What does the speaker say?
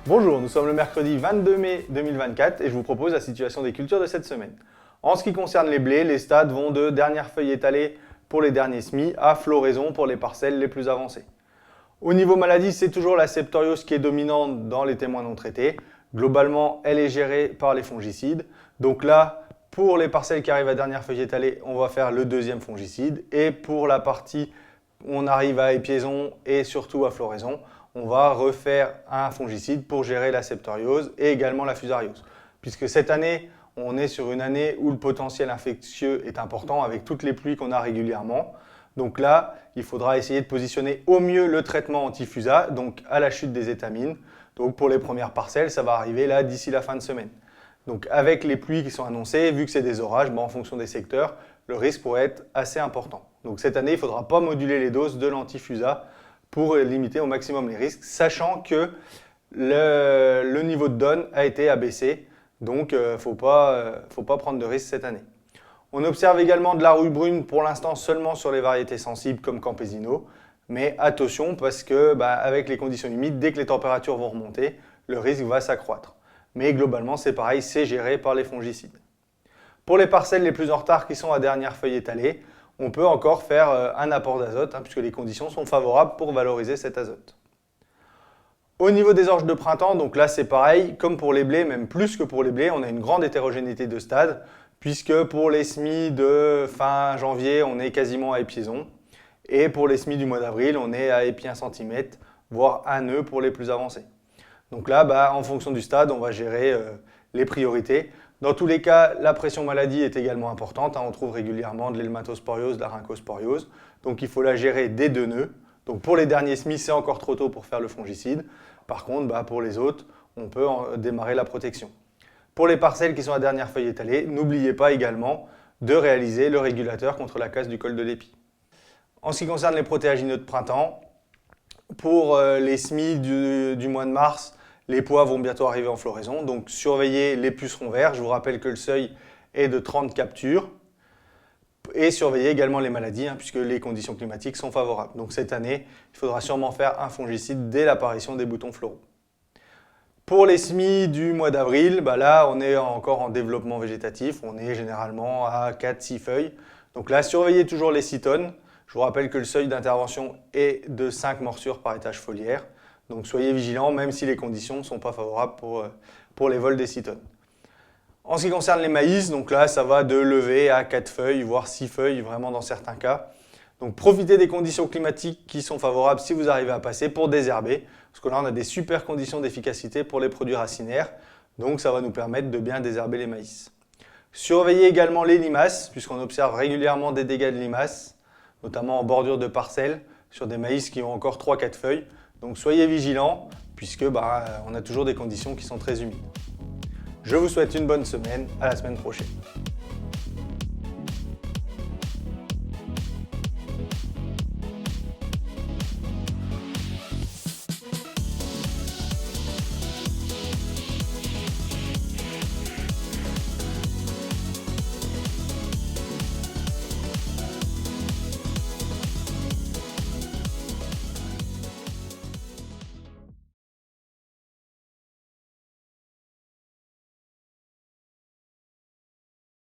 Bonjour, nous sommes le mercredi 22 mai 2024 et je vous propose la situation des cultures de cette semaine. En ce qui concerne les blés, les stades vont de dernières feuilles étalées pour les derniers semis à floraison pour les parcelles les plus avancées. Au niveau maladie, c'est toujours la septoriose qui est dominante dans les témoins non traités. Globalement, elle est gérée par les fongicides. Donc là, pour les parcelles qui arrivent à dernière feuille étalée, on va faire le deuxième fongicide. Et pour la partie où on arrive à épiaison et surtout à floraison, on va refaire un fongicide pour gérer la septoriose et également la fusariose. Puisque cette année, on est sur une année où le potentiel infectieux est important avec toutes les pluies qu'on a régulièrement. Donc là, il faudra essayer de positionner au mieux le traitement anti-fusa, donc à la chute des étamines. Donc pour les premières parcelles, ça va arriver là d'ici la fin de semaine. Donc avec les pluies qui sont annoncées, vu que c'est des orages, en fonction des secteurs, le risque pourrait être assez important. Donc cette année, il ne faudra pas moduler les doses de l'anti-fusa pour limiter au maximum les risques, sachant que le niveau de donne a été abaissé, donc il ne faut pas prendre de risques cette année. On observe également de la rouille brune pour l'instant seulement sur les variétés sensibles comme Campesino, mais attention parce que avec les conditions humides, dès que les températures vont remonter, le risque va s'accroître. Mais globalement, c'est pareil, c'est géré par les fongicides. Pour les parcelles les plus en retard qui sont à dernière feuille étalée, on peut encore faire un apport d'azote, puisque les conditions sont favorables pour valoriser cet azote. Au niveau des orges de printemps, donc là c'est pareil, comme pour les blés, même plus que pour les blés, on a une grande hétérogénéité de stades, puisque pour les semis de fin janvier, on est quasiment à épiaison, et pour les semis du mois d'avril, on est à épi 1 cm, voire 1 nœud pour les plus avancés. Donc là, en fonction du stade, on va gérer les priorités. Dans tous les cas, la pression maladie est également importante. On trouve régulièrement de l'helmatosporiose, de la rhincosporiose. Donc il faut la gérer dès 2 nœuds. Donc pour les derniers semis, c'est encore trop tôt pour faire le fongicide. Par contre, pour les autres, on peut démarrer la protection. Pour les parcelles qui sont à dernière feuille étalée, n'oubliez pas également de réaliser le régulateur contre la casse du col de l'épi. En ce qui concerne les protéagineux de printemps, pour les semis du mois de mars, les pois vont bientôt arriver en floraison, donc surveillez les pucerons verts. Je vous rappelle que le seuil est de 30 captures. Et surveillez également les maladies, puisque les conditions climatiques sont favorables. Donc cette année, il faudra sûrement faire un fongicide dès l'apparition des boutons floraux. Pour les semis du mois d'avril, là on est encore en développement végétatif. On est généralement à 4-6 feuilles. Donc là, surveillez toujours les cytones. Je vous rappelle que le seuil d'intervention est de 5 morsures par étage foliaire. Donc soyez vigilants, même si les conditions ne sont pas favorables pour les vols des cytones. En ce qui concerne les maïs, donc là ça va de lever à 4 feuilles, voire 6 feuilles vraiment dans certains cas. Donc profitez des conditions climatiques qui sont favorables si vous arrivez à passer pour désherber. Parce que là on a des super conditions d'efficacité pour les produits racinaires. Donc ça va nous permettre de bien désherber les maïs. Surveillez également les limaces, puisqu'on observe régulièrement des dégâts de limaces, notamment en bordure de parcelles, sur des maïs qui ont encore 3-4 feuilles. Donc soyez vigilants, puisque on a toujours des conditions qui sont très humides. Je vous souhaite une bonne semaine, à la semaine prochaine.